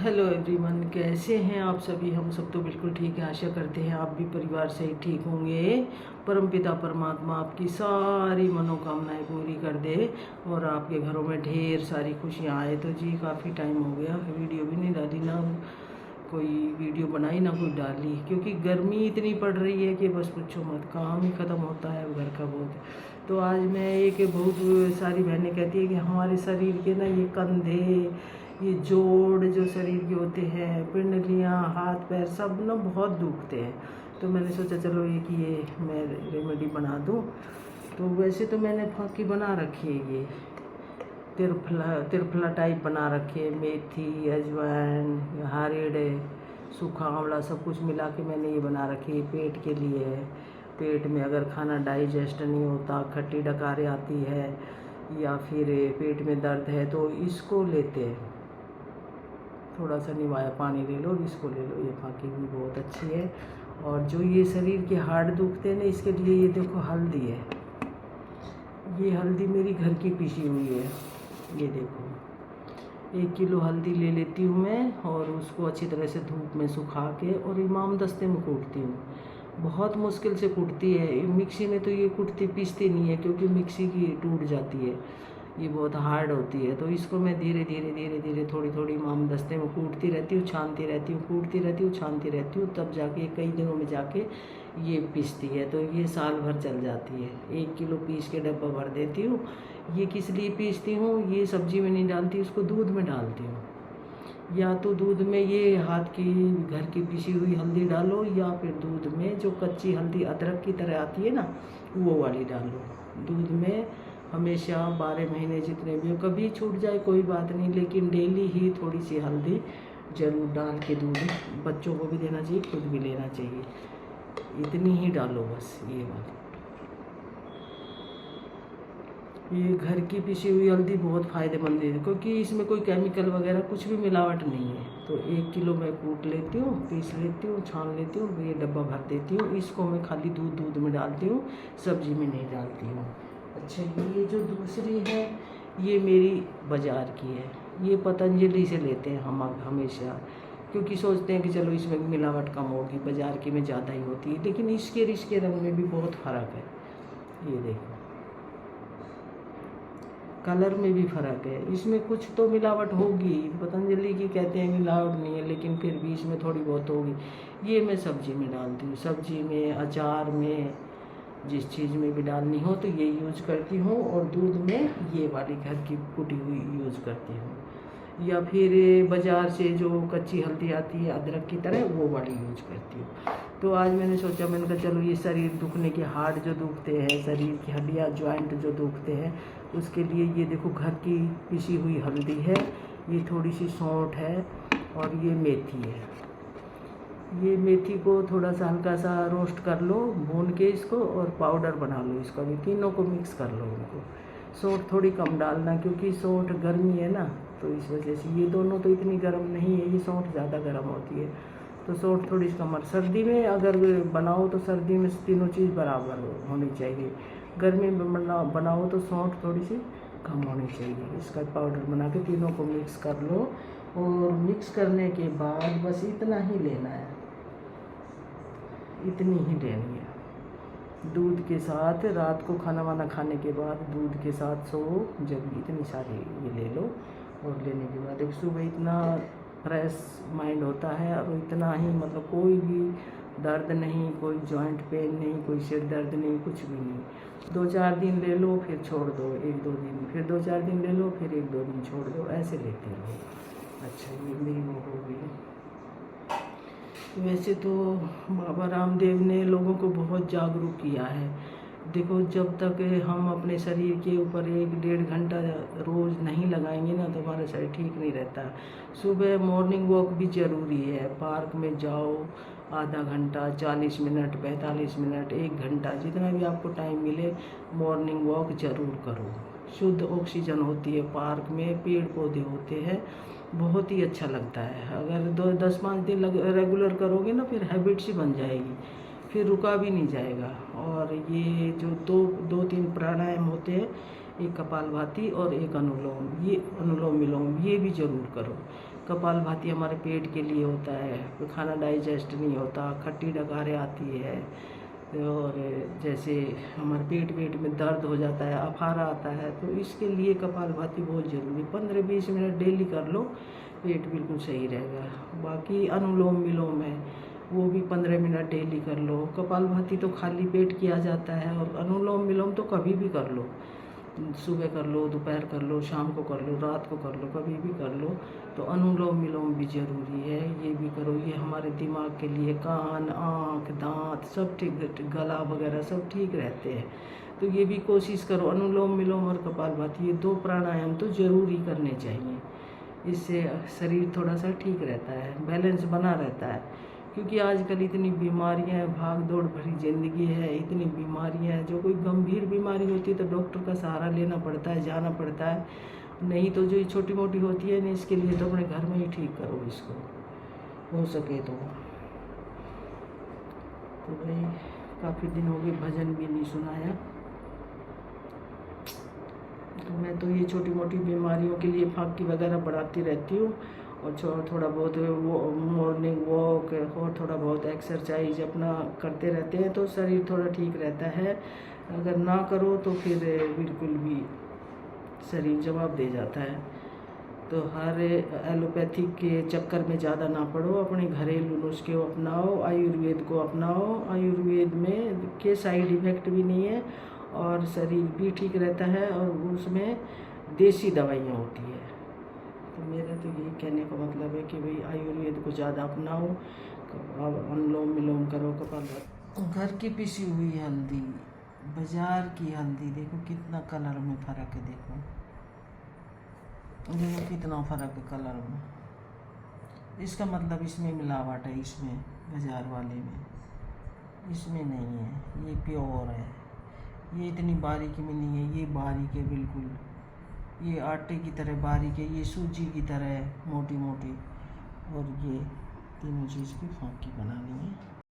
Hello everyone, कैसे हैं आप सभी। हम सब तो बिल्कुल ठीक है। आशा करते हैं आप भी परिवार से ही ठीक होंगे। परमपिता परमात्मा आपकी सारी मनोकामनाएं पूरी कर दे और आपके घरों में ढेर सारी खुशियां आए। तो जी काफ़ी टाइम हो गया, वीडियो भी नहीं डाली, ना कोई वीडियो बनाई ना कोई डाली, क्योंकि गर्मी इतनी पड़ रही है कि बस पूछो मत, काम ही ख़त्म होता है घर का बहुत। तो आज मैं एक बहुत सारी बहनें कहती है कि हमारे शरीर के ना ये कंधे, ये जोड़ जो शरीर के होते हैं, पिंडलियाँ, हाथ पैर सब ना बहुत दुखते हैं। तो मैंने सोचा चलो एक ये मैं रेमेडी बना दूँ। तो वैसे तो मैंने फाकी बना रखी है, ये तिरफला टाइप बना रखे है। मेथी, अजवाइन, हरड़, सूखा आंवला सब कुछ मिला के मैंने ये बना रखी है। पेट के लिए है। पेट में अगर खाना डाइजेस्ट नहीं होता, खट्टी डकारें आती है या फिर पेट में दर्द है तो इसको लेते हैं। थोड़ा सा निवाया पानी ले लो और इसको ले लो। ये फाकी भी बहुत अच्छी है। और जो ये शरीर के हाड़ दुखते हैं ना, इसके लिए ये देखो हल्दी है। ये हल्दी मेरी घर की पिसी हुई है। ये देखो 1 किलो हल्दी ले लेती हूँ मैं और उसको अच्छी तरह से धूप में सुखा के और इमाम दस्ते में कूटती हूँ। बहुत मुश्किल से कूटती है। मिक्सी में तो ये कूटती पीसती नहीं है, क्योंकि मिक्सी की टूट जाती है, ये बहुत हार्ड होती है। तो इसको मैं धीरे धीरे थोड़ी थोड़ी इमाम दस्ते में कूटती रहती हूँ, छानती रहती हूँ, कूटती रहती हूँ, छानती रहती हूँ, तब जाके कई दिनों में जाके ये पीसती है। तो ये साल भर चल जाती है। 1 किलो पीस के डब्बा भर देती हूँ। ये किस लिए पीसती हूँ, ये सब्जी में नहीं डालती, उसको दूध में डालती हूँ। या तो दूध में ये हाथ की घर की पिसी हुई हल्दी डालो, या फिर दूध में जो कच्ची हल्दी अदरक की तरह आती है ना, वो वाली डालो दूध में। हमेशा 12 महीने जितने भी हो, कभी छूट जाए कोई बात नहीं, लेकिन डेली ही थोड़ी सी हल्दी ज़रूर डाल के दूध बच्चों को भी देना चाहिए, खुद भी लेना चाहिए। इतनी ही डालो बस। ये घर की पिसी हुई हल्दी बहुत फ़ायदेमंद है, क्योंकि इसमें कोई केमिकल वगैरह कुछ भी मिलावट नहीं है। तो 1 किलो मैं कूट लेती हूँ, पीस लेती हूँ, छान लेती हूँ, ये डब्बा भर देती हूँ। इसको मैं खाली दूध में डालती हूँ, सब्जी में नहीं डालती हूँ। अच्छा, ये जो दूसरी है ये मेरी बाज़ार की है। ये पतंजलि से लेते हैं हम हमेशा, क्योंकि सोचते हैं कि चलो इसमें मिलावट कम होगी, बाज़ार की में ज़्यादा ही होती है, लेकिन इसके रंग में भी बहुत फ़र्क है। ये देखो, कलर में भी फ़र्क है। इसमें कुछ तो मिलावट होगी, पतंजलि की कहते हैं मिलावट नहीं है, लेकिन फिर भी इसमें थोड़ी बहुत होगी। ये मैं सब्ज़ी में डालती हूँ, सब्ज़ी में, अचार में, जिस चीज़ में भी डालनी हो तो ये यूज़ करती हूँ। और दूध में ये वाली घर की कुटी हुई यूज़ करती हूँ, या फिर बाज़ार से जो कच्ची हल्दी आती है अदरक की तरह, वो वाली यूज़ करती हूँ। तो आज मैंने सोचा, मैंने कहा चलो ये शरीर दुखने के, हार्ट जो दुखते हैं, शरीर की हड्डियाँ, जॉइंट जो दुखते हैं, उसके लिए ये देखो घर की पिसी हुई हल्दी है, ये थोड़ी सी सौंठ है और ये मेथी है। ये मेथी को थोड़ा सा हल्का सा रोस्ट कर लो, भून के इसको, और पाउडर बना लो इसका भी। तीनों को मिक्स कर लो उनको। सौंठ थोड़ी कम डालना, क्योंकि सौंठ गर्मी है ना, तो इस वजह से। ये दोनों तो इतनी गर्म नहीं है, ये सौंठ ज़्यादा गर्म होती है, तो सौंठ थोड़ी कम। सर्दी में अगर बनाओ तो सर्दी में तीनों चीज़ बराबर होनी चाहिए। गर्मी में बनाओ तो सौंठ थोड़ी सी कम होनी चाहिए। इसका पाउडर बना के तीनों को मिक्स कर लो, और मिक्स करने के बाद बस इतना ही लेना है, इतनी ही लेनी है। दूध के साथ रात को खाना वाना खाने के बाद दूध के साथ सो, जब इतनी सारी ये ले लो, और लेने के बाद एक सुबह इतना फ्रेश माइंड होता है, और इतना ही मतलब कोई भी दर्द नहीं, कोई जॉइंट पेन नहीं, कोई सिर दर्द नहीं, कुछ भी नहीं। 2-4 दिन ले लो, फिर छोड़ दो 1-2 दिन, फिर 2-4 दिन ले लो, फिर 1-2 दिन छोड़ दो, ऐसे लेते रहो। अच्छा, ये मेरी वो हो गई। वैसे तो बाबा रामदेव ने लोगों को बहुत जागरूक किया है। देखो, जब तक हम अपने शरीर के ऊपर 1-1.5 घंटा रोज़ नहीं लगाएंगे ना, तो हमारा शरीर ठीक नहीं रहता। सुबह मॉर्निंग वॉक भी ज़रूरी है। पार्क में जाओ, आधा घंटा, 40 मिनट, 45 मिनट, 1 घंटा, जितना भी आपको टाइम मिले, मॉर्निंग वॉक ज़रूर करो। शुद्ध ऑक्सीजन होती है पार्क में, पेड़ पौधे होते हैं, बहुत ही अच्छा लगता है। अगर 10-5 दिन रेगुलर करोगे ना, फिर हैबिट सी बन जाएगी, फिर रुका भी नहीं जाएगा। और ये जो 2-3 प्राणायाम होते हैं, एक कपालभाति और एक अनुलोम, ये अनुलोम विलोम, ये भी ज़रूर करो। कपालभाति हमारे पेट के लिए होता है, खाना डाइजेस्ट नहीं होता, खट्टी डकारें आती है, और जैसे हमारे पेट में दर्द हो जाता है, अफारा आता है, तो इसके लिए कपालभाति बहुत ज़रूरी। 15-20 मिनट डेली कर लो, पेट बिल्कुल सही रहेगा। बाकी अनुलोम विलोम है, वो भी 15 मिनट डेली कर लो। कपालभाति तो खाली पेट किया जाता है, और अनुलोम विलोम तो कभी भी कर लो, सुबह कर लो, दोपहर कर लो, शाम को कर लो, रात को कर लो, कभी भी कर लो। तो अनुलोम विलोम भी ज़रूरी है, ये भी करो। ये हमारे दिमाग के लिए, कान, आँख, दांत सब ठीक, गला वगैरह सब ठीक रहते हैं। तो ये भी कोशिश करो, अनुलोम विलोम और कपालभाति, ये 2 प्राणायाम तो ज़रूरी करने चाहिए। इससे शरीर थोड़ा सा ठीक रहता है, बैलेंस बना रहता है। क्योंकि आजकल इतनी बीमारियां हैं, भाग दौड़ भरी ज़िंदगी है, इतनी बीमारियां हैं। जो कोई गंभीर बीमारी होती है तो डॉक्टर का सहारा लेना पड़ता है, जाना पड़ता है। नहीं तो जो छोटी मोटी होती है ना, इसके लिए तो अपने घर में ही ठीक करो इसको, हो सके तो भाई काफ़ी दिन हो गए भजन भी नहीं सुनाया। तो मैं तो ये छोटी मोटी बीमारियों के लिए फाकी वगैरह बढ़ाती रहती हूँ, और थोड़ा बहुत वो मॉर्निंग वॉक और थोड़ा बहुत एक्सरसाइज अपना करते रहते हैं, तो शरीर थोड़ा ठीक रहता है। अगर ना करो तो फिर बिल्कुल भी शरीर जवाब दे जाता है। तो हर एलोपैथिक के चक्कर में ज़्यादा ना पड़ो, अपने घरेलू नुस्खे अपनाओ, आयुर्वेद को अपनाओ। आयुर्वेद में के साइड इफ़ेक्ट भी नहीं है, और शरीर भी ठीक रहता है, और उसमें देसी दवाइयाँ होती है। तो मेरा तो यही कहने का मतलब है कि भाई आयुर्वेद को ज़्यादा अपनाओ, अनुलोम विलोम करो, कपालभाति। घर की पिसी हुई हल्दी, बाजार की हल्दी, देखो कितना कलर में फ़र्क है। देखो कितना फ़र्क है कलर में। इसका मतलब इसमें मिलावट है, इसमें बाजार वाले में, इसमें नहीं है। ये प्योर है, ये इतनी बारीकी में नहीं है, ये बारीक है बिल्कुल। ये आटे की तरह बारीक है, ये सूजी की तरह है मोटी मोटी। और ये तीनों चीज़ की फाँकी बनानी है।